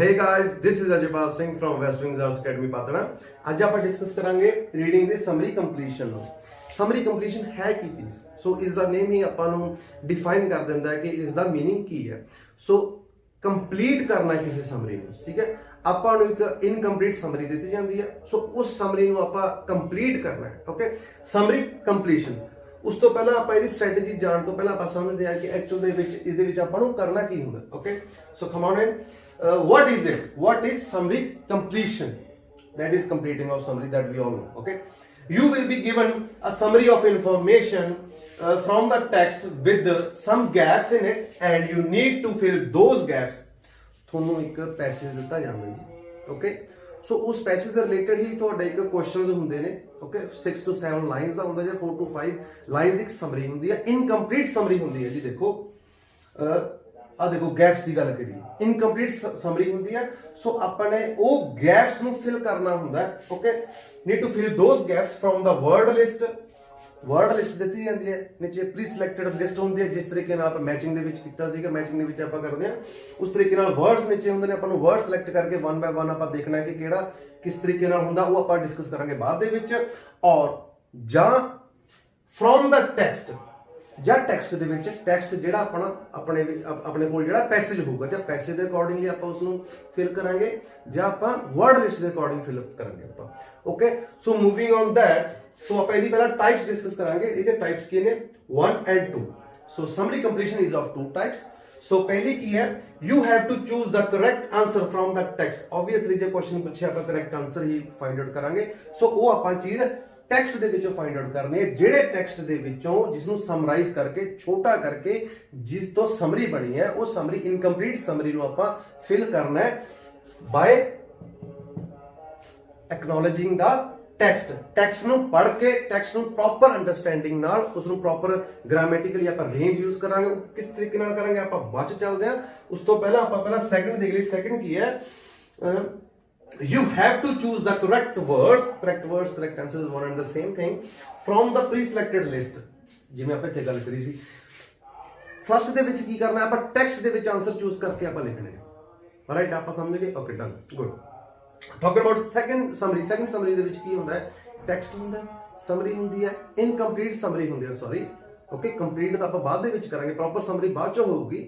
hey guys, this is Ajaypal Singh from West Wings Arts Academy Patna. आज आप discuss करेंगे reading दी summary completion. Summary completion है की चीज। सो इस दा नेम ही ਆਪਾਂ ਨੂੰ डिफाइन कर ਦਿੰਦਾ ਹੈ ਕਿ ਇਸ ਦਾ मीनिंग ਕੀ ਹੈ। सो ਕੰਪਲੀਟ ਕਰਨਾ ਕਿਸੇ ਸਮਰੀ ਨੂੰ, ਠੀਕ ਹੈ। ਆਪਾਂ ਨੂੰ ਇੱਕ ਇਨਕੰਪਲੀਟ ਸਮਰੀ ਦਿੱਤੀ ਜਾਂਦੀ ਹੈ, ਸੋ ਉਸ ਸਮਰੀ ਨੂੰ ਆਪਾਂ ਕੰਪਲੀਟ ਕਰਨਾ ਹੈ। Okay, summary completion. ਉਸ ਤੋਂ ਪਹਿਲਾਂ ਆਪਾਂ ਇਹਦੀ ਸਟ੍ਰੈਟਜੀ ਜਾਣ ਤੋਂ ਪਹਿਲਾਂ ਆਪਾਂ ਸਮਝਦੇ ਹਾਂ ਕਿ ਐਕਚੁਅਲ ਦੇ ਵਿੱਚ ਇਸ ਦੇ ਵਿੱਚ ਆਪਾਂ ਨੂੰ ਕਰਨਾ ਕੀ ਹੁੰਦਾ। Okay, so come on in, what is it? What is summary completion? That is completing of summary that we all know. Okay, you will be given a summary of information from the text with some gaps in it, and you need to fill those gaps. ਤੁਹਾਨੂੰ ਇੱਕ passage ਦਿੱਤਾ ਜਾਂਦਾ ਜੀ। Okay, ਸੋ ਉਸ passage ਦੇ related ਹੀ ਤੁਹਾਡੇ ਇੱਕ questions ਹੁੰਦੇ ਨੇ। ਓਕੇ, 6 to 7 ਲਾਈਨਸ ਦਾ ਹੁੰਦਾ ਜਾਂ 4 to 5 ਲਾਈਨਸ ਦੀ ਇੱਕ ਸਮਰੀ ਹੁੰਦੀ ਹੈ। ਇਨਕੰਪਲੀਟ ਸਮਰੀ ਹੁੰਦੀ ਹੈ ਜੀ। ਦੇਖੋ ਆ ਦੇਖੋ, ਗੈਪਸ ਦੀ ਗੱਲ ਕਰੀਏ, ਇਨਕੰਪਲੀਟ ਸਮਰੀ ਹੁੰਦੀ ਹੈ। ਸੋ ਆਪਾਂ ਨੇ ਉਹ ਗੈਪਸ ਨੂੰ ਫਿਲ ਕਰਨਾ ਹੁੰਦਾ ਹੈ। Okay, need to fill those gaps from the word list. Word list ਦਿੱਤੀ ਜਾਂਦੀ ਹੈ, ਨੀਚੇ ਪ੍ਰੀ ਸਿਲੈਕਟਡ ਲਿਸਟ ਹੁੰਦੀ ਹੈ। ਜਿਸ ਤਰੀਕੇ ਨਾਲ ਆਪਾਂ ਮੈਚਿੰਗ ਦੇ ਵਿੱਚ ਕੀਤਾ ਸੀਗਾ, ਮੈਚਿੰਗ ਦੇ ਵਿੱਚ ਆਪਾਂ ਕਰਦੇ ਹਾਂ ਉਸ ਤਰੀਕੇ ਨਾਲ ਵਰਡਸ ਨੀਚੇ ਹੁੰਦੇ ਨੇ। ਆਪਾਂ ਨੂੰ ਵਰਡ ਸਿਲੈਕਟ ਕਰਕੇ 1 by 1 ਆਪਾਂ ਦੇਖਣਾ ਹੈ ਕਿ ਕਿਹੜਾ ਕਿਸ ਤਰੀਕੇ ਨਾਲ ਹੁੰਦਾ, ਉਹ ਆਪਾਂ ਡਿਸਕਸ ਕਰਾਂਗੇ ਬਾਅਦ ਦੇ ਵਿੱਚ। ਔਰ ਜਾਂ ਫਰੋਮ ਦਾ ਟੈਕਸਟ, ਜਾਂ ਟੈਕਸਟ ਦੇ ਵਿੱਚ, ਟੈਕਸਟ ਜਿਹੜਾ ਆਪਣਾ ਆਪਣੇ ਵਿੱਚ ਆਪਣੇ ਕੋਲ ਜਿਹੜਾ ਪੈਸੇਜ ਹੋਊਗਾ, ਜਾਂ ਪੈਸੇਜ ਦੇ ਅਕੋਰਡਿੰਗਲੀ ਆਪਾਂ ਉਸ ਨੂੰ ਫਿਲ ਕਰਾਂਗੇ, ਜਾਂ ਆਪਾਂ ਵਰਡ ਲਿਸਟ ਦੇ ਅਕੋਰਡਿੰਗ ਫਿਲ ਕਰਾਂਗੇ ਆਪਾਂ। Okay, so moving on that, so ਆਪਾਂ ਇਹਦੀ ਪਹਿਲਾਂ ਟਾਈਪਸ ਡਿਸਕਸ ਕਰਾਂਗੇ। ਇਹਦੇ ਟਾਈਪਸ ਕੀ ਨੇ? 1 and 2। So summary completion is of 2 types. So ਪਹਿਲੀ ਕੀ ਹੈ? You have to choose the correct answer from the text. Obviously ਜੇ ਕੁਐਸਚਨ ਪੁੱਛਿਆ ਆਪਾਂ ਕਰੈਕਟ ਆਨਸਰ ਹੀ ਫਾਈਂਡ ਆਊਟ ਕਰਾਂਗੇ। ਸੋ ਉਹ ਆਪਾਂ ਚੀਜ਼ ਟੈਕਸਟ ਦੇ ਵਿੱਚੋਂ ਫਾਈਂਡ ਆਊਟ ਕਰਨੀ ਹੈ, ਜਿਹੜੇ ਟੈਕਸਟ ਦੇ ਵਿੱਚੋਂ ਜਿਸ ਨੂੰ ਸਮਰਾਈਜ਼ ਕਰਕੇ, ਛੋਟਾ ਕਰਕੇ ਜਿਸ ਤੋਂ ਸਮਰੀ ਬਣੀ ਹੈ, ਉਹ ਸਮਰੀ ਇਨਕੰਪਲੀਟ ਸਮਰੀ ਨੂੰ ਆਪਾਂ ਫਿਲ ਕਰਨਾ ਹੈ ਬਾय ਐਕਨੋਲੇਜਿੰਗ ਦਾ ਟੈਕਸਟ। ਟੈਕਸਟ ਨੂੰ ਪੜ੍ਹ ਕੇ, ਟੈਕਸਟ ਨੂੰ ਪ੍ਰੋਪਰ ਅੰਡਰਸਟੈਂਡਿੰਗ ਨਾਲ, ਉਸ ਨੂੰ ਪ੍ਰੋਪਰ ਗ੍ਰਾਮੈਟਿਕਲੀ ਆਪਾਂ ਰੇਂਜ ਯੂਜ਼ ਕਰਾਂਗੇ। ਉਹ ਕਿਸ ਤਰੀਕੇ ਨਾਲ ਕਰਾਂਗੇ ਆਪਾਂ ਬਾਅਦ ਚ ਚੱਲਦੇ ਹਾਂ। ਉਸ ਤੋਂ ਪਹਿਲਾਂ ਆਪਾਂ ਸੈਕਿੰਡ ਦੇਖ ਲਈ। ਸੈਕਿੰਡ ਕੀ ਹੈ? You have to choose the correct words, correct answer is one and the same thing from the pre-selected list। ਜਿਵੇਂ ਆਪਾਂ ਇੱਥੇ ਗੱਲ ਕਰੀ ਸੀ, ਫਸਟ ਦੇ ਵਿੱਚ ਕੀ ਕਰਨਾ, ਆਪਾਂ ਟੈਕਸਟ ਦੇ ਵਿੱਚ ਆਨਸਰ ਚੂਜ਼ ਕਰਕੇ ਆਪਾਂ ਲਿਖਣੇ ਨੇ। ਰਾਈਟ, ਆਪਾਂ ਸਮਝ ਗਏ। Okay, done, good. Talk about second summary. Second summary ਦੇ ਵਿੱਚ ਕੀ ਹੁੰਦਾ ਹੈ? ਟੈਕਸਟ ਹੁੰਦਾ ਹੈ, ਸਮਰੀ ਹੁੰਦੀ ਹੈ, ਇਨਕੰਪਲੀਟ ਸਮਰੀ ਹੁੰਦੀ ਹੈ, ਸੌਰੀ। ਓਕੇ, ਕੰਪਲੀਟ ਤਾਂ ਆਪਾਂ ਬਾਅਦ ਦੇ ਵਿੱਚ ਕਰਾਂਗੇ, ਪ੍ਰੋਪਰ ਸਮਰੀ ਬਾਅਦ ਚ ਹੋਊਗੀ,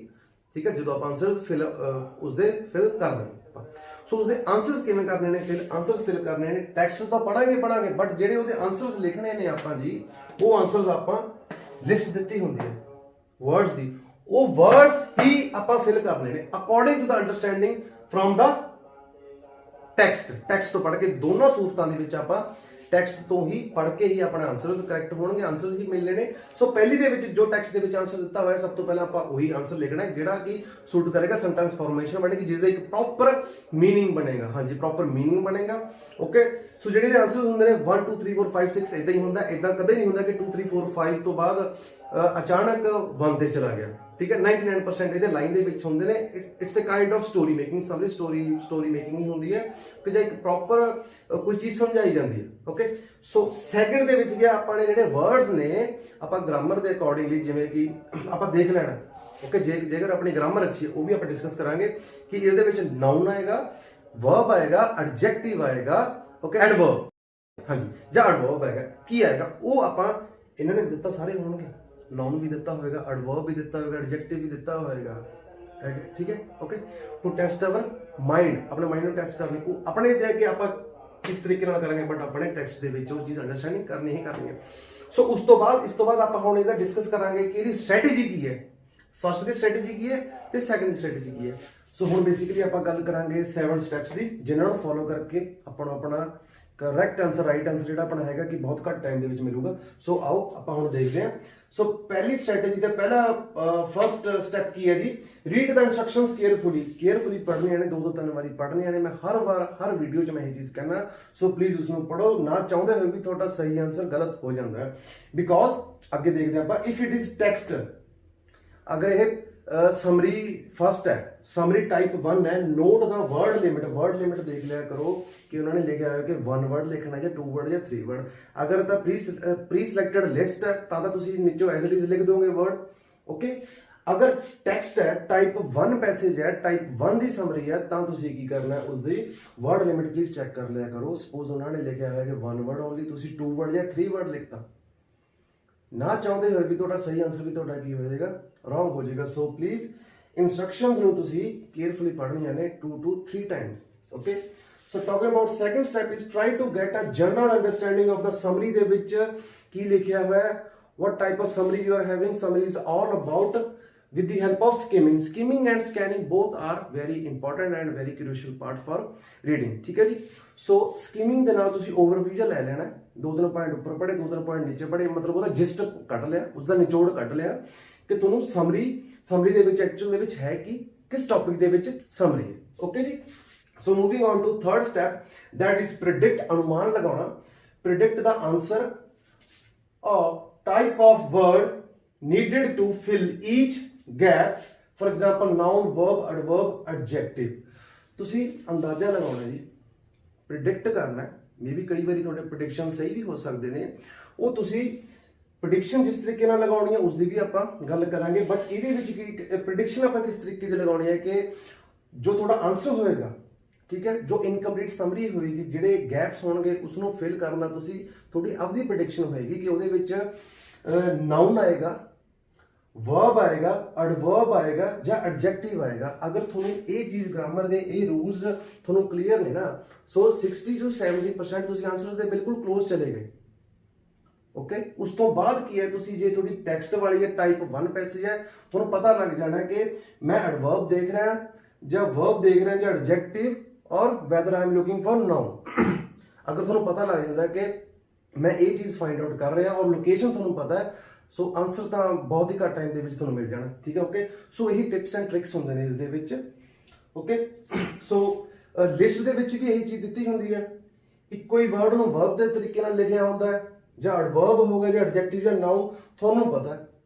ਠੀਕ ਹੈ, ਜਦੋਂ ਆਪਾਂ ਆਨਸਰ ਫਿਲ ਉਸਦੇ ਫਿਲ ਕਰ ਦਾਂਗੇ। ਸੋ ਉਸਦੇ ਆਨਸਰਸ ਕਿਵੇਂ ਕਰਨੇ ਨੇ? ਫਿਰ ਆਨਸਰਸ ਫਿਲ ਕਰਨੇ ਨੇ। ਟੈਕਸਟ ਤਾਂ ਪੜਾਂਗੇ ਬਟ ਜਿਹੜੇ ਉਹਦੇ ਆਨਸਰਸ ਲਿਖਣੇ ਨੇ ਆਪਾਂ ਜੀ, ਉਹ ਆਨਸਰਸ ਆਪਾਂ ਲਿਸਟ ਦਿੱਤੀ ਹੁੰਦੀ ਹੈ ਵਰਡਸ ਦੀ, ਉਹ ਵਰਡਸ ਹੀ ਆਪਾਂ ਫਿਲ ਕਰਨੇ ਨੇ according to the understanding from the text. Text ਤੋਂ ਪੜ੍ਹ ਕੇ, ਦੋਨੋਂ ਸੂਰਤਾਂ ਦੇ ਵਿੱਚ ਆਪਾਂ ਟੈਕਸਟ ਤੋਂ ਹੀ ਪੜ੍ਹ ਕੇ ਹੀ ਆਪਣੇ ਆਨਸਰਸ ਕਰੈਕਟ ਹੋਣਗੇ, ਆਨਸਰਸ ਹੀ ਮਿਲਣੇ ਨੇ। ਸੋ ਪਹਿਲੀ ਦੇ ਵਿੱਚ ਜੋ ਟੈਕਸਟ ਦੇ ਵਿੱਚ ਆਨਸਰ ਦਿੱਤਾ ਹੋਇਆ, ਸਭ ਤੋਂ ਪਹਿਲਾਂ ਆਪਾਂ ਉਹੀ ਆਨਸਰ ਲਿਖਣਾ ਹੈ ਜਿਹੜਾ ਕਿ ਸੂਟ ਕਰੇਗਾ, ਸੈਂਟੈਂਸ ਫਾਰਮੇਸ਼ਨ ਬਣੇਗੀ, ਜਿਸ ਦਾ ਇੱਕ ਪ੍ਰੋਪਰ ਮੀਨਿੰਗ ਬਣੇਗਾ। ਹਾਂਜੀ, ਪ੍ਰੋਪਰ ਮੀਨਿੰਗ ਬਣੇਗਾ। ਓਕੇ, ਸੋ ਜਿਹੜੇ ਦੇ ਆਨਸਰਸ ਹੁੰਦੇ ਨੇ 1 2 3 4 5 6 ਇਦਾਂ ਹੀ ਹੁੰਦਾ। ਇਦਾਂ ਕਦੇ ਨਹੀਂ ਹੁੰਦਾ ਕਿ 2 3 4 5 ਤੋਂ ਬਾਅਦ ਅਚਾਨਕ 1 ਤੇ ਚਲਾ ਗਿਆ, ਠੀਕ ਹੈ। 99% ਇਹਦੇ ਲਾਈਨ ਦੇ ਵਿੱਚ ਹੁੰਦੇ ਨੇ। It's a kind of story making. Summary story making ਹੀ ਹੁੰਦੀ ਹੈ ਕਿ ਜੇ ਇੱਕ ਪ੍ਰੋਪਰ ਕੋਈ ਚੀਜ਼ ਸਮਝਾਈ ਜਾਂਦੀ ਹੈ। ਓਕੇ, ਸੋ ਸੈਕਿੰਡ ਦੇ ਵਿੱਚ ਗਿਆ ਆਪਾਂ ਨੇ ਜਿਹੜੇ ਵਰਡਸ ਨੇ, ਆਪਾਂ ਗ੍ਰਾਮਰ ਦੇ ਅਕੋਰਡਿੰਗਲੀ ਜਿਵੇਂ ਕਿ ਆਪਾਂ ਦੇਖ ਲੈਣਾ। ਓਕੇ, ਜੇਕਰ ਆਪਣੀ ਗ੍ਰਾਮਰ ਅੱਛੀ ਹੈ, ਉਹ ਵੀ ਆਪਾਂ ਡਿਸਕਸ ਕਰਾਂਗੇ ਕਿ ਇਹਦੇ ਵਿੱਚ ਨਾਉਨ ਆਏਗਾ, ਵਰਬ ਆਏਗਾ, ਐਡਜੈਕਟਿਵ ਆਏਗਾ, ਓਕੇ, ਐਡਵਰਬ, ਹਾਂਜੀ, ਜਾਂ ਐਡਵਰਬ ਆਏਗਾ। ਕੀ ਆਏਗਾ ਉਹ ਆਪਾਂ, ਇਹਨਾਂ ਨੇ ਦਿੱਤਾ ਸਾਰੇ ਹੋਣਗੇ। ਨਾਉਨ ਵੀ ਦਿੱਤਾ ਹੋਏਗਾ, ਐਡਵਰਬ ਵੀ ਦਿੱਤਾ ਹੋਏਗਾ, ਐਡਜੈਕਟਿਵ ਵੀ ਦਿੱਤਾ ਹੋਏਗਾ, ਠੀਕ ਹੈ। Okay, to test our mind, ਆਪਣੇ ਮਾਈਂਡ ਨੂੰ ਟੈਸਟ ਕਰਨੀ, ਉਹ ਆਪਣੇ ਤੇ ਕਿ ਆਪਾਂ ਕਿਸ ਤਰੀਕੇ ਨਾਲ ਕਰਾਂਗੇ, ਬਟ ਆਪਣੇ ਟੈਕਸਟ ਦੇ ਵਿੱਚ ਉਹ ਚੀਜ਼ ਅੰਡਰਸਟੈਂਡਿੰਗ ਕਰਨੀ ਹੀ ਕਰਨੀ ਹੈ। ਸੋ ਇਸ ਤੋਂ ਬਾਅਦ ਆਪਾਂ ਹੁਣ ਇਹਦਾ ਡਿਸਕਸ ਕਰਾਂਗੇ ਕਿ ਇਹਦੀ ਸਟ੍ਰੈਟਜੀ ਕੀ ਹੈ। ਫਸਟ ਦੀ ਸਟ੍ਰੈਟਜੀ ਕੀ ਹੈ ਤੇ ਸੈਕੰਡ ਦੀ ਸਟ੍ਰੈਟਜੀ ਕੀ ਹੈ। ਸੋ ਹੁਣ ਬੇਸਿਕਲੀ ਆਪਾਂ ਗੱਲ ਕਰਾਂਗੇ 7 ਸਟੈਪਸ ਦੀ, ਜਿਨ੍ਹਾਂ ਨੂੰ ਫੋਲੋ ਕਰਕੇ ਆਪਾਂ ਨੂੰ ਆਪਣਾ ਕਰੈਕਟ ਆਨਸਰ, ਰਾਈਟ ਆਨਸਰ ਜਿਹੜਾ ਆਪਣਾ ਹੈਗਾ ਕਿ ਬਹੁਤ ਘੱਟ ਟਾਈਮ ਦੇ ਵਿੱਚ ਮਿਲੂਗਾ। ਸੋ ਆਓ ਆਪਾਂ ਹੁਣ ਦੇਖਦੇ ਹਾਂ। ਸੋ ਪਹਿਲੀ ਸਟ੍ਰੈਟਜੀ ਦਾ ਪਹਿਲਾ ਫਸਟ ਸਟੈਪ ਕੀ ਹੈ ਜੀ? ਰੀਡ ਦਾ ਇਨਸਟਰਕਸ਼ਨਸ ਕੇਅਰਫੁਲੀ ਪੜ੍ਹਨੀਆਂ ਨੇ, 2 ਤੋਂ 3 ਵਾਰੀ ਪੜ੍ਹਨੀਆਂ ਨੇ। ਮੈਂ ਹਰ ਵੀਡੀਓ 'ਚ ਮੈਂ ਇਹ ਚੀਜ਼ ਕਹਿਣਾ। ਸੋ ਪਲੀਜ਼ ਉਸ ਨੂੰ ਪੜ੍ਹੋ, ਨਾ ਚਾਹੁੰਦੇ ਹੋਏ ਵੀ ਤੁਹਾਡਾ ਸਹੀ ਆਨਸਰ ਗਲਤ ਹੋ ਜਾਂਦਾ ਹੈ। ਬਿਕੋਜ਼ ਅੱਗੇ ਦੇਖਦੇ ਆਪਾਂ, ਇਫ ਇਟ ਇਜ਼ ਟੈਕਸਟ, ਅਗਰ ਇਹ ਸਮਰੀ ਫਸਟ ਹੈ, ਸਮਰੀ ਟਾਈਪ 1 ਹੈ, ਨੋਟ ਦਾ ਵਰਡ ਲਿਮਿਟ ਦੇਖ ਲਿਆ ਕਰੋ ਕਿ ਉਹਨਾਂ ਨੇ ਲਿਖਿਆ ਹੋਇਆ ਕਿ 1 ਵਰਡ ਲਿਖਣਾ ਜਾਂ 2 ਵਰਡ ਜਾਂ 3 ਵਰਡ। ਅਗਰ ਤਾਂ ਪ੍ਰੀ ਸਿਲੈਕਟਡ ਲਿਸਟ ਹੈ ਤਾਂ ਤੁਸੀਂ ਨੀਚੋਂ ਐਜ਼ ਇਟ ਇਜ਼ ਲਿਖ ਦੋਗੇ ਵਰਡ। ਓਕੇ, अगर टेक्स्ट है टाइप 1 पैसेज है, टाइप 1 की समरी है, तो तुसी की करना है उसकी वर्ड लिमिट प्लीज चेक कर लिया करो। सपोज उन्होंने लिखा है कि 1 वर्ड ओनली, तुसी 2 वर्ड या 3 वर्ड लिखता ना चाहते हुए भी तुहाडा सही आंसर भी तुहाडा की हो जाएगा, रॉन्ग हो जाएगा। सो प्लीज इंस्ट्रक्शंस नूं तुसी केयरफुली पढ़नियां ने 2 to 3 times. Okay, so talking about second step is try to get a general understanding of the summary they which की लिखिया हुआ है, what type of summary you are having। summary is all about with the help of skimming। skimming and scanning both are very important and very crucial part for reading। ठीक है जी। सो skimming ਦੇ ਨਾਲ ਤੁਸੀਂ overview ਜਿਹਾ ਲੈ ਲੈਣਾ, 2-3 point ਉੱਪਰ ਪੜ੍ਹੇ 2-3 ਪੁਆਇੰਟ ਨੀਚੇ ਪੜ੍ਹੇ, ਮਤਲਬ ਉਹਦਾ ਜਿਸਟ ਕੱਢ ਲਿਆ, ਉਸਦਾ ਨਿਚੋੜ ਕੱਢ ਲਿਆ ਕਿ ਤੁਹਾਨੂੰ ਸਮਰੀ ਦੇ ਵਿੱਚ ਐਕਚੁਅਲ ਦੇ ਵਿੱਚ ਹੈ ਕਿ ਕਿਸ ਟੌਪਿਕ ਦੇ ਵਿੱਚ ਸਮਰੀ ਹੈ। ਓਕੇ ਜੀ। So moving on to third step that is predict, अनुमान लगाना। Predict the answer of type of word needed to fill each gap, for example noun, verb, adverb, adjective। ਤੁਸੀਂ ਅੰਦਾਜ਼ਾ ਲਗਾਉਣਾ ਜੀ, ਪ੍ਰਿਡਿਕਟ ਕਰਨਾ ਹੈ। ਮੇਬੀ ਕਈ ਵਾਰੀ ਤੁਹਾਡੇ ਪ੍ਰੈਡਿਕਸ਼ਨ ਸਹੀ ਵੀ ਹੋ ਸਕਦੇ ਨੇ, ਉਹ ਤੁਸੀਂ ਪ੍ਰੈਡਿਕਸ਼ਨ ਜਿਸ ਤਰੀਕੇ ਨਾਲ ਲਗਾਉਣੀ ਹੈ ਉਸ ਦੀ ਵੀ ਆਪਾਂ ਗੱਲ ਕਰਾਂਗੇ। ਬਟ ਇਹਦੇ ਵਿੱਚ ਕੀ ਪ੍ਰੈਡਿਕਸ਼ਨ ਆਪਾਂ ਕਿਸ ਤਰੀਕੇ ਦੀ ਲਗਾਉਣੀ ਹੈ ਕਿ ਜੋ ਤੁਹਾਡਾ ਆਨਸਰ ਹੋਏਗਾ, ਠੀਕ ਹੈ, ਜੋ ਇਨਕੰਪਲੀਟ ਸਮਰੀ ਹੋਏਗੀ, ਜਿਹੜੇ ਗੈਪਸ ਹੋਣਗੇ ਉਸ ਨੂੰ ਫਿਲ ਕਰਨ ਦਾ ਤੁਸੀਂ ਤੁਹਾਡੀ ਆਪਦੀ ਪ੍ਰੈਡਿਕਸ਼ਨ ਹੋਏਗੀ ਕਿ ਉਹਦੇ ਵਿੱਚ ਨਾउन ਆਏਗਾ, वर्ब आएगा, एडवर्ब आएगा ਜਾਂ एडजेक्टिव आएगा। अगर ਤੁਹਾਨੂੰ ਇਹ ਚੀਜ਼ ਗ੍ਰਾਮਰ ਦੇ ਇਹ ਰੂਲਸ ਤੁਹਾਨੂੰ ਕਲੀਅਰ ਨੇ ਨਾ, ਸੋ 60 to 70% ਤੁਸੀਂ ਆਨਸਰ ਦੇ ਬਿਲਕੁਲ ক্লোਜ਼ ਚਲੇ ਗਏ। ਓਕੇ, ਉਸ ਤੋਂ ਬਾਅਦ ਕੀ ਹੈ, ਤੁਸੀਂ ਜੇ ਤੁਹਾਡੀ ਟੈਕਸਟ ਵਾਲੀ ਹੈ ਟਾਈਪ 1 ਪੈਸੇਜ ਹੈ, ਤੁਹਾਨੂੰ ਪਤਾ ਲੱਗ ਜਾਣਾ ਕਿ ਮੈਂ ਐਡਵਰਬ ਦੇਖ ਰਿਹਾ ਜਾਂ वर्ब ਦੇਖ ਰਿਹਾ ਜਾਂ एडजेक्टिव और whether I am looking for noun। अगर ਤੁਹਾਨੂੰ ਪਤਾ ਲੱਗ ਜਾਂਦਾ ਕਿ ਮੈਂ ਇਹ ਚੀਜ਼ ਫਾਈਂਡ ਆਊਟ ਕਰ ਰਿਹਾ ਔਰ ਲੋਕੇਸ਼ਨ ਤੁਹਾਨੂੰ ਪਤਾ ਹੈ, ਸੋ ਆਨਸਰ ਤਾਂ ਬਹੁਤ ਹੀ ਘੱਟ ਟਾਈਮ ਦੇ ਵਿੱਚ ਤੁਹਾਨੂੰ ਮਿਲ ਜਾਣਾ। ਠੀਕ ਹੈ, ਓਕੇ। ਸੋ ਇਹੀ ਟਿਪਸ ਐਂਡ ਟ੍ਰਿਕਸ ਹੁੰਦੇ ਨੇ ਇਸ ਦੇ ਵਿੱਚ। ਓਕੇ, ਸੋ ਲਿਸਟ ਦੇ ਵਿੱਚ ਵੀ ਇਹੀ ਚੀਜ਼ ਦਿੱਤੀ ਹੁੰਦੀ ਹੈ, ਇੱਕੋ ਹੀ ਵਰਡ ਨੂੰ ਵਰਬ ਦੇ ਤਰੀਕੇ ਨਾਲ ਲਿਖਿਆ ਹੁੰਦਾ ਹੈ, ਜਾਂ ਐਡਵਰਬ ਹੋਗਾ ਜਾਂ ਐਡਜੈਕਟਿਵ ਜਾਂ ਨਾਉਨ। ਤੁਹਾਨੂੰ ਪਤਾ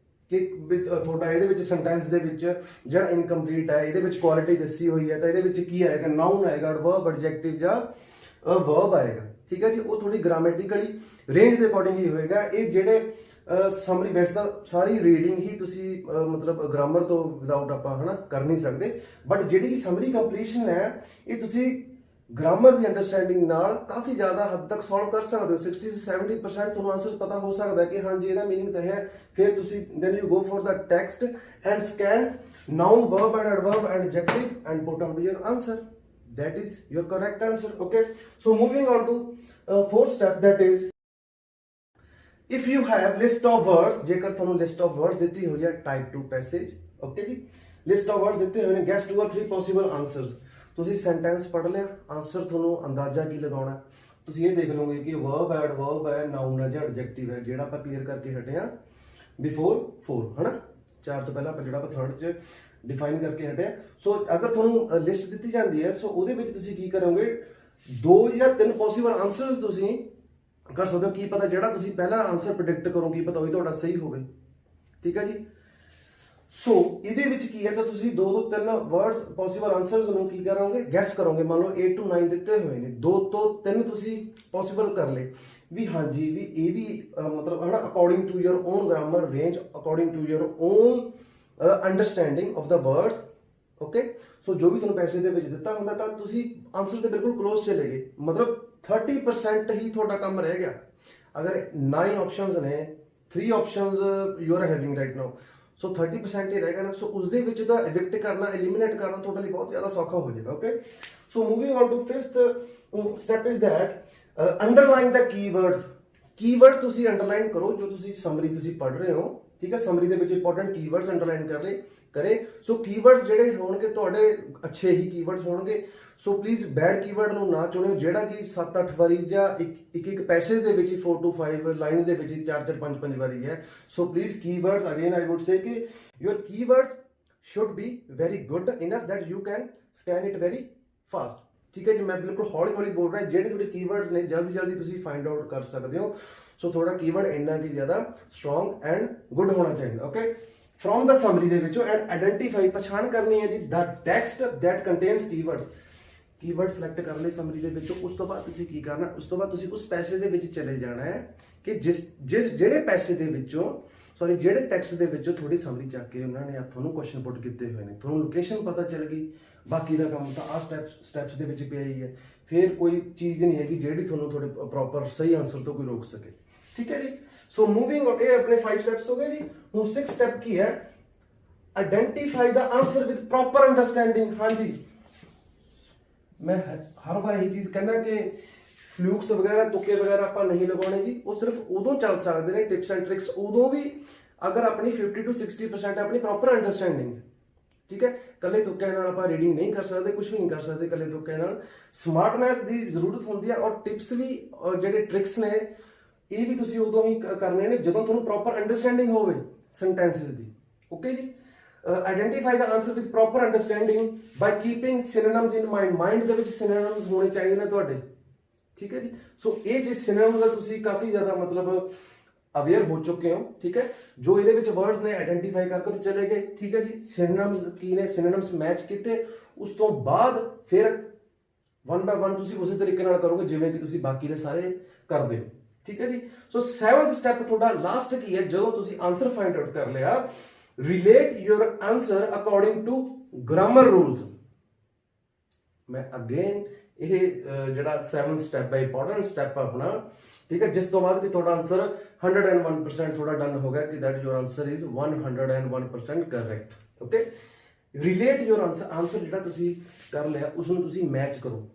ਕਿ ਤੁਹਾਡਾ ਇਹਦੇ ਵਿੱਚ ਸੈਂਟੈਂਸ ਦੇ ਵਿੱਚ ਜਿਹੜਾ ਇਨਕੰਪਲੀਟ ਹੈ, ਇਹਦੇ ਵਿੱਚ ਕੁਆਲਿਟੀ ਦੱਸੀ ਹੋਈ ਹੈ, ਤਾਂ ਇਹਦੇ ਵਿੱਚ ਕੀ ਆਏਗਾ, ਨਾਉਨ ਆਏਗਾ, ਐਡਵਰਬ, ਐਡਜੈਕਟਿਵ ਜਾਂ ਵਰਬ ਆਏਗਾ। ਠੀਕ ਹੈ ਜੀ, ਉਹ ਥੋੜੀ ਗ੍ਰਾਮੈਟਿਕਲੀ ਰੇਂਜ ਦੇ ਅਕੋਰਡਿੰਗ ਹੀ ਹੋਏਗਾ। ਇਹ ਜਿਹੜੇ ਸਮਰੀ ਵੈਸੇ ਤਾਂ ਸਾਰੀ ਰੀਡਿੰਗ ਹੀ ਤੁਸੀਂ ਮਤਲਬ ਗ੍ਰਾਮਰ ਤੋਂ ਵਿਦਆਊਟ ਆਪਾਂ ਹਨਾ ਕਰ ਨਹੀਂ ਸਕਦੇ, ਬਟ ਜਿਹੜੀ ਸਮਰੀ ਕੰਪਲੀਸ਼ਨ ਹੈ ਇਹ ਤੁਸੀਂ ਗ੍ਰਾਮਰ ਦੀ ਅੰਡਰਸਟੈਂਡਿੰਗ ਨਾਲ ਕਾਫੀ ਜ਼ਿਆਦਾ ਹੱਦ ਤੱਕ ਸੋਲਵ ਕਰ ਸਕਦੇ ਹੋ। 60 to 70% ਤੁਹਾਨੂੰ ਆਨਸਰ ਪਤਾ ਹੋ ਸਕਦਾ ਕਿ ਹਾਂਜੀ ਇਹਦਾ ਮੀਨਿੰਗ ਤਾਂ ਹੈ। ਫਿਰ ਤੁਸੀਂ then you go for the text and scan noun, verb and adverb and adjective and put out your answer. That is your correct answer। Okay, so moving on to fourth step, that is if you have list of words, जेकर ਤੁਹਾਨੂੰ list of words ਦਿੱਤੀ ਹੋਈ ਹੈ type 2 passage। okay ਜੀ, list of words ਦਿੱਤੇ ਹੋਏ ਨੇ, guess 2 or 3 possible answers। ਤੁਸੀਂ ਸੈਂਟੈਂਸ ਪੜ੍ਹ ਲਿਆ, ਆਨਸਰ ਤੁਹਾਨੂੰ ਅੰਦਾਜ਼ਾ ਕੀ ਲਗਾਉਣਾ, ਤੁਸੀਂ ਇਹ ਦੇਖ ਲਓਗੇ ਕਿ verb ਹੈ, adverb ਹੈ, noun ਹੈ ਜਾਂ adjective ਹੈ, ਜਿਹੜਾ ਆਪਾਂ ਕਲੀਅਰ ਕਰਕੇ ਹਟੇ ਆ before 4 ਹਨਾ, 4 ਤੋਂ ਪਹਿਲਾਂ ਆਪਾਂ ਜਿਹੜਾ ਆਪਾਂ 3rd ਚ डिफाइन करके हटे। सो अगर थोड़ा लिस्ट दी जाती है, सो ਉਹਦੇ ਵਿੱਚ ਤੁਸੀਂ ਕੀ ਕਰੋਗੇ, 2 ਜਾਂ 3 ਪੋਸੀਬਲ ਆਨਸਰਸ ਤੁਸੀਂ ਕਰ ਸਕਦੇ ਹੋ। ਕੀ ਪਤਾ ਜਿਹੜਾ ਤੁਸੀਂ ਪਹਿਲਾ ਆਨਸਰ ਪ੍ਰਿਡਿਕਟ ਕਰੋ ਕੀ ਪਤਾ ਉਹੀ ਤੁਹਾਡਾ ਸਹੀ ਹੋਵੇ। ਠੀਕ ਹੈ ਜੀ। ਸੋ ਇਹਦੇ ਵਿੱਚ ਕੀ ਹੈ, ਤਾਂ ਤੁਸੀਂ 2 ਤੋਂ 3 ਵਰਡਸ ਪੋਸੀਬਲ ਆਨਸਰਸ ਨੂੰ ਕੀ ਕਰੋਗੇ, ਗੈਸ ਕਰੋਗੇ। ਮੰਨ ਲਓ 8 to 9 ਦਿੱਤੇ ਹੋਏ ਨੇ, 2 ਤੋਂ 3 ਤੁਸੀਂ ਪੋਸੀਬਲ ਕਰ ਲਏ ਵੀ ਹਾਂਜੀ ਵੀ ਇਹ ਵੀ ਮਤਲਬ ਹੈ ਨਾ according to your own grammar range, according to your own understanding of the words. Okay, so ਜੋ ਵੀ ਤੁਹਾਨੂੰ ਪੈਸੇ ਦੇ ਵਿੱਚ ਦਿੱਤਾ ਹੁੰਦਾ ਤਾਂ ਤੁਸੀਂ ਆਨਸਰ ਤੇ ਬਿਲਕੁਲ ਕਲੋਜ਼ ਚਲੇ ਗਏ, ਮਤਲਬ 30% ਹੀ ਤੁਹਾਡਾ ਕੰਮ ਰਹਿ ਗਿਆ। ਅਗਰ 9 ਆਪਸ਼ਨਸ ਨੇ, 3 options you are having right now, so 30% ਹੀ ਰਹਿ ਗਿਆ ਨਾ। ਸੋ ਉਸ ਦੇ ਵਿੱਚ ਦਾ ਐਵਿਕਟ ਕਰਨਾ, ਐਲੀਮੀਨੇਟ ਕਰਨਾ ਤੁਹਾਡੇ ਲਈ ਬਹੁਤ ਜ਼ਿਆਦਾ ਸੌਖਾ ਹੋ ਜਾਏਗਾ। Okay, so moving on to 5th step is that underline the keywords. Keyword ਤੁਸੀਂ ਅੰਡਰਲਾਈਨ ਕਰੋ ਜੋ ਤੁਸੀਂ ਸਮਰੀ ਤੁਸੀਂ ਪੜ੍ਹ ਰਹੇ ਹੋ। ਠੀਕ ਹੈ, ਸਮਰੀ ਦੇ ਵਿੱਚ ਇੰਪੋਰਟੈਂਟ ਕੀਵਰਡਸ ਅੰਡਰਲਾਈਨ ਕਰੇ। ਸੋ ਕੀਵਰਡਸ ਜਿਹੜੇ ਹੋਣਗੇ ਤੁਹਾਡੇ ਅੱਛੇ ਹੀ ਕੀਵਰਡਸ ਹੋਣਗੇ। ਸੋ ਪਲੀਜ਼ ਬੈਡ ਕੀਵਰਡ ਨੂੰ ਨਾ ਚੁਣਿਓ ਜਿਹੜਾ ਕਿ 7-8 ਵਾਰੀ ਜਾਂ ਇੱਕ ਪੈਸੇ ਦੇ ਵਿੱਚ 4 to 5 ਲਾਈਨਸ ਦੇ ਵਿੱਚ 4-4 5-5 ਵਾਰੀ ਹੈ। So please keywords again I would say ਕਿ your keywords should be very good enough that you can scan it very fast. ਠੀਕ ਹੈ ਜੀ, ਮੈਂ ਬਿਲਕੁਲ ਹੌਲੀ ਹੌਲੀ ਬੋਲ ਰਿਹਾ, ਜਿਹੜੇ ਤੁਹਾਡੇ ਕੀਵਰਡਸ ਨੇ ਜਲਦੀ ਜਲਦੀ ਤੁਸੀਂ ਫਾਈਂਡ ਆਊਟ ਕਰ ਸਕਦੇ ਹੋ। ਸੋ ਥੋੜਾ ਕੀਵਰਡ ਇੰਨਾ ਕਿ ਜ਼ਿਆਦਾ ਸਟਰੋਂਗ ਐਂਡ ਗੁੱਡ ਹੋਣਾ ਚਾਹੀਦਾ। ਓਕੇ, ਫਰੋਮ ਦਾ ਸਮਰੀ ਦੇ ਵਿੱਚੋਂ ਐਂਡ ਆਇਡੈਂਟੀਫਾਈ, ਪਛਾਣ ਕਰਨੀ ਹੈ ਜੀ the text that contains keywords. Keyword select ਕਰ ਲਈ ਸਮਰੀ ਦੇ ਵਿੱਚੋਂ, ਉਸ ਤੋਂ ਬਾਅਦ ਤੁਸੀਂ ਕੀ ਕਰਨਾ, ਉਸ ਤੋਂ ਬਾਅਦ ਤੁਸੀਂ ਉਸ ਪੈਸੇ ਦੇ ਵਿੱਚ ਚਲੇ ਜਾਣਾ ਹੈ ਕਿ ਜਿਹੜੇ ਪੈਸੇ ਦੇ ਵਿੱਚੋਂ ਸੌਰੀ ਜਿਹੜੇ ਟੈਕਸਟ ਦੇ ਵਿੱਚੋਂ ਥੋੜੀ ਸਮਰੀ ਚੱਕ ਕੇ ਉਹਨਾਂ ਨੇ ਤੁਹਾਨੂੰ ਕੁਐਸਚਨ ਪੁੱਟ ਕੀਤੇ ਹੋਏ ਨੇ, ਤੁਹਾਨੂੰ ਲੋਕੇਸ਼ਨ ਪਤਾ ਚੱਲ ਗਈ, ਬਾਕੀ ਦਾ ਕੰਮ ਤਾਂ ਆਹ ਸਟੈਪਸ ਦੇ ਵਿੱਚ ਪਿਆ ਹੀ ਹੈ। ਫਿਰ ਕੋਈ ਚੀਜ਼ ਨਹੀਂ ਹੈਗੀ ਜਿਹੜੀ ਤੁਹਾਨੂੰ ਤੁਹਾਡੇ ਪ੍ਰੋਪਰ ਸਹੀ ਆਨਸਰ ਤੋਂ ਕੋਈ ਰੋਕ ਸਕੇ। ਠੀਕ ਹੈ ਜੀ। ਸੋ ਮੂਵਿੰਗ ਔਨ, ਇਹ ਆਪਣੇ 5 ਸਟੈਪਸ ਹੋ ਗਏ ਜੀ। ਹੁਣ 6th ਸਟੈਪ ਕੀ ਹੈ? Identify the answer with proper understanding. ਹਾਂਜੀ, ਮੈਂ ਹਰ ਵਾਰ ਇਹੀ ਚੀਜ਼ ਕਹਿੰਦਾ ਕਿ ਫਲੂਕਸ ਵਗੈਰਾ ਤੁੱਕੇ ਵਗੈਰਾ ਆਪਾਂ ਨਹੀਂ ਲਗਾਉਣੇ ਜੀ। ਉਹ ਸਿਰਫ ਉਦੋਂ ਚੱਲ ਸਕਦੇ ਨੇ ਟਿਪਸ ਐਂਡ ਟ੍ਰਿਕਸ, ਉਦੋਂ ਵੀ ਅਗਰ ਆਪਣੀ 50 to 60% ਆਪਣੀ ਪ੍ਰੋਪਰ ਅੰਡਰਸਟੈਂਡਿੰਗ ਹੈ। ਠੀਕ ਹੈ, ਕੱਲੇ ਤੁੱਕਿਆਂ ਨਾਲ ਆਪਾਂ ਰੀਡਿੰਗ ਨਹੀਂ ਕਰ ਸਕਦੇ, ਕੁਝ ਵੀ ਨਹੀਂ ਕਰ ਸਕਦੇ ਕੱਲੇ ਤੁੱਕਿਆਂ ਨਾਲ। ਸਮਾਰਟਨੈਸ ਦੀ ਜ਼ਰੂਰਤ ਹੁੰਦੀ ਹੈ, ਔਰ ਟਿਪਸ ਵੀ ਜਿਹੜੇ ਟ੍ਰਿਕਸ ਨੇ ਇਹ ਵੀ ਤੁਸੀਂ ਉਦੋਂ ਹੀ ਕਰਨੇ ਨੇ ਜਦੋਂ ਤੁਹਾਨੂੰ ਪ੍ਰੋਪਰ ਅੰਡਰਸਟੈਂਡਿੰਗ ਹੋਵੇ ਸੈਂਟੈਂਸਸ ਦੀ। Okay ji. Identify the answer with proper understanding by keeping synonyms in mind. Mind ਦੇ ਵਿੱਚ ਸਿਨੋਨਿਮਸ ਹੋਣੇ ਚਾਹੀਦੇ ਨੇ ਤੁਹਾਡੇ। ਠੀਕ ਹੈ ਜੀ। ਸੋ ਇਹ ਜੇ ਸਿਨੋਨਿਮਸ ਦਾ ਤੁਸੀਂ ਕਾਫੀ ਜ਼ਿਆਦਾ ਮਤਲਬ ਅਵੇਅਰ ਹੋ ਚੁੱਕੇ ਹੋ। ਠੀਕ ਹੈ, ਜੋ ਇਹਦੇ ਵਿੱਚ ਵਰਡਸ ਨੇ ਆਈਡੈਂਟੀਫਾਈ ਕਰਕੇ ਤੇ ਚਲੇ ਗਏ। ਠੀਕ ਹੈ ਜੀ। ਸਿਨੋਨਿਮਸ ਕੀ ਨੇ, ਸਿਨੋਨਿਮਸ ਮੈਚ ਕੀਤੇ, ਉਸ ਤੋਂ ਬਾਅਦ ਫਿਰ 1 by 1 ਤੁਸੀਂ ਉਸੇ ਤਰੀਕੇ ਨਾਲ ਕਰੋਗੇ ਜਿਵੇਂ ਕਿ ਤੁਸੀਂ ਬਾਕੀ ਦੇ ਸਾਰੇ ਕਰਦੇ ਹੋ। ਠੀਕ ਹੈ ਜੀ। ਸੋ 7th ਸਟੈਪ ਤੁਹਾਡਾ ਲਾਸਟ ਕੀ ਹੈ? ਜਦੋਂ ਤੁਸੀਂ ਆਨਸਰ ਫਾਈਂਡ ਆਊਟ ਕਰ ਲਿਆ, relate your answer according to grammar rules. ਮੈਂ ਅਗੇਨ ਇਹ ਜਿਹੜਾ 7th ਸਟੈਪ ਹੈ ਇੰਪੋਰਟੈਂਟ ਸਟੈਪ ਆਪਣਾ। ਠੀਕ ਹੈ, ਜਿਸ ਤੋਂ ਬਾਅਦ ਕਿ ਤੁਹਾਡਾ ਆਨਸਰ 101% ਤੁਹਾਡਾ ਡਨ ਹੋ ਗਿਆ ਕਿ that your answer is 101% correct. Okay, relate your answer ਜਿਹੜਾ ਤੁਸੀਂ ਕਰ ਲਿਆ ਉਸ ਨੂੰ ਤੁਸੀਂ ਮੈਚ ਕਰੋ,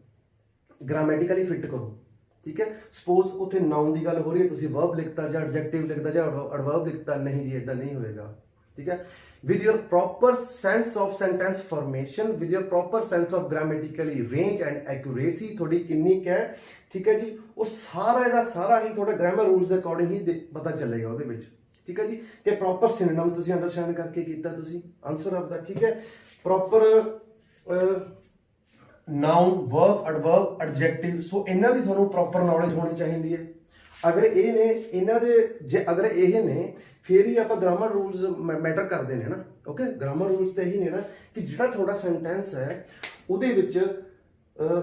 ਗ੍ਰਾਮੈਟਿਕਲੀ ਫਿੱਟ ਕਰੋ। ਠੀਕ ਹੈ, ਸਪੋਜ਼ ਉੱਥੇ ਨਾਉਨ ਦੀ ਗੱਲ ਹੋ ਰਹੀ ਹੈ, ਤੁਸੀਂ ਵਰਬ ਲਿਖਤਾ ਜਾਂ ਐਡਜੈਕਟਿਵ ਲਿਖਤਾ ਜਾਂ ਐਡਵਰਬ ਲਿਖਤਾ, ਨਹੀਂ ਜੀ ਇਦਾਂ ਨਹੀਂ ਹੋਏਗਾ। ਠੀਕ ਹੈ, with your proper sense of sentence formation, with your proper sense of grammatically range and accuracy ਤੁਹਾਡੀ ਕਿੰਨੀ ਕੁ ਹੈ। ਠੀਕ ਹੈ ਜੀ, ਉਹ ਸਾਰਾ ਇਹਦਾ ਸਾਰਾ ਹੀ ਤੁਹਾਡੇ ਗ੍ਰਾਮਰ ਰੂਲਸ ਦੇ ਅਕੋਰਡਿੰਗ ਹੀ ਪਤਾ ਚੱਲੇਗਾ ਉਹਦੇ ਵਿੱਚ। ਠੀਕ ਹੈ ਜੀ, ਕਿ ਪ੍ਰੋਪਰ ਸਿਨੋਨਿਮ ਤੁਸੀਂ ਅੰਡਰਸਟੈਂਡ ਕਰਕੇ ਕੀਤਾ ਤੁਸੀਂ ਆਨਸਰ ਆਪਦਾ। ਠੀਕ ਹੈ, proper noun, verb, adverb, adjective, so ਇਹਨਾਂ ਦੀ ਤੁਹਾਨੂੰ ਪ੍ਰੋਪਰ ਨੌਲੇਜ ਹੋਣੀ ਚਾਹੀਦੀ ਹੈ। ਅਗਰ ਇਹ ਨੇ ਇਹਨਾਂ ਦੇ ਜੇ ਅਗਰ ਇਹ ਨੇ ਫਿਰ ਹੀ ਆਪਾਂ ਗ੍ਰਾਮਰ ਰੂਲਸ ਮੈਟਰ ਕਰਦੇ ਨੇ ਨਾ। ਓਕੇ, ਗ੍ਰਾਮਰ ਰੂਲਸ ਤਾਂ ਇਹੀ ਨੇ ਨਾ ਕਿ ਜਿਹੜਾ ਤੁਹਾਡਾ ਸੈਂਟੈਂਸ ਹੈ ਉਹਦੇ ਵਿੱਚ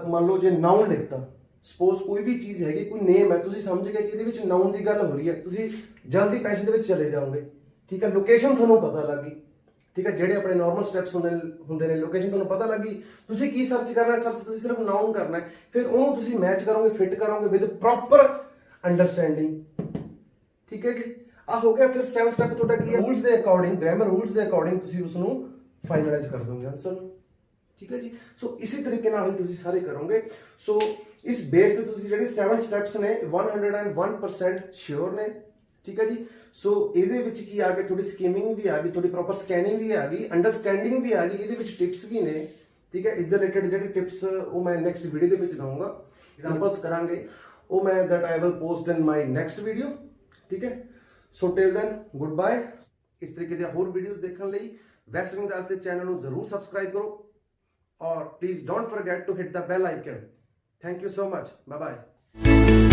ਮੰਨ ਲਓ ਜੇ ਨਾਉਨ ਲਿਖਤਾ, ਸਪੋਜ਼ ਕੋਈ ਵੀ ਚੀਜ਼ ਹੈਗੀ, ਕੋਈ ਨੇਮ ਹੈ, ਤੁਸੀਂ ਸਮਝ ਗਏ ਕਿ ਇਹਦੇ ਵਿੱਚ ਨਾਉਨ ਦੀ ਗੱਲ ਹੋ ਰਹੀ ਹੈ, ਤੁਸੀਂ ਜਲਦੀ ਪੈਸੇ ਦੇ ਵਿੱਚ ਚਲੇ ਜਾਓਗੇ। ਠੀਕ ਹੈ, ਲੋਕੇਸ਼ਨ ਤੁਹਾਨੂੰ ਪਤਾ ਲੱਗ ਗਈ। ਠੀਕ ਹੈ, ਜਿਹੜੇ ਆਪਣੇ ਨਾਰਮਲ ਸਟੈਪਸ ਹੁੰਦੇ ਨੇ, ਲੋਕੇਸ਼ਨ ਤੁਹਾਨੂੰ ਪਤਾ ਲੱਗੀ, ਤੁਸੀਂ ਕੀ ਸਰਚ ਕਰਨਾ, ਸਰਚ ਤੁਸੀਂ ਸਿਰਫ ਨਾਉਨ ਕਰਨਾ ਹੈ, ਫਿਰ ਉਹਨੂੰ ਤੁਸੀਂ ਮੈਚ ਕਰੋਗੇ, ਫਿੱਟ ਕਰੋਗੇ ਵਿਦ ਪ੍ਰੋਪਰ ਅੰਡਰਸਟੈਂਡਿੰਗ। ਠੀਕ ਹੈ ਜੀ, ਆ ਹੋ ਗਿਆ। ਫਿਰ 7th ਸਟੈਪ ਤੁਹਾਡਾ ਕੀ ਹੈ? ਰੂਲਸ ਦੇ ਅਕੋਰਡਿੰਗ, ਗ੍ਰਾਮਰ ਰੂਲਸ ਦੇ ਅਕੋਰਡਿੰਗ ਤੁਸੀਂ ਉਸ ਨੂੰ ਫਾਈਨਲਾਈਜ਼ ਕਰ ਦੋਗੇ ਆਨਸਰ ਨੂੰ। ਠੀਕ ਹੈ ਜੀ। ਸੋ ਇਸੇ ਤਰੀਕੇ ਨਾਲ ਹੀ ਤੁਸੀਂ ਸਾਰੇ ਕਰੋਗੇ। ਸੋ ਇਸ ਬੇਸ ਤੇ ਤੁਸੀਂ ਜਿਹੜੇ 7 ਸਟੈਪਸ ਨੇ 101% ਸ਼ੋਰ ਨੇ। ਠੀਕ ਹੈ ਜੀ। ਸੋ ਇਹਦੇ ਵਿੱਚ ਕੀ ਆ ਗਿਆ? ਤੁਹਾਡੀ ਸਕੀਮਿੰਗ ਵੀ ਆ ਗਈ, ਤੁਹਾਡੀ ਪ੍ਰੋਪਰ ਸਕੈਨਿੰਗ ਵੀ ਆ ਗਈ, ਅੰਡਰਸਟੈਂਡਿੰਗ ਵੀ ਆ ਗਈ, ਇਹਦੇ ਵਿੱਚ ਟਿਪਸ ਵੀ ਨੇ। ਠੀਕ ਹੈ, ਇਸ ਦੇ ਰਿਲੇਟਡ ਜਿਹੜੇ ਟਿਪਸ ਉਹ ਮੈਂ ਨੈਕਸਟ ਵੀਡੀਓ ਦੇ ਵਿੱਚ ਦਊਂਗਾ, ਐਗਜ਼ਾਮਪਲਸ ਕਰਾਂਗੇ ਉਹ ਮੈਂ that I will post in my next video। ਠੀਕ ਹੈ, ਸੋ ਟਿਲ ਦੈਨ ਗੁੱਡ ਬਾਏ। ਇਸ ਤਰੀਕੇ ਦੀਆਂ ਹੋਰ ਵੀਡੀਓਜ਼ ਦੇਖਣ ਲਈ ਵੈਸਟਰਨ ਆਰਟਸ ਚੈਨਲ ਨੂੰ ਜ਼ਰੂਰ ਸਬਸਕ੍ਰਾਈਬ ਕਰੋ, ਔਰ please don't forget to hit the bell icon. Thank you so much, bye bye.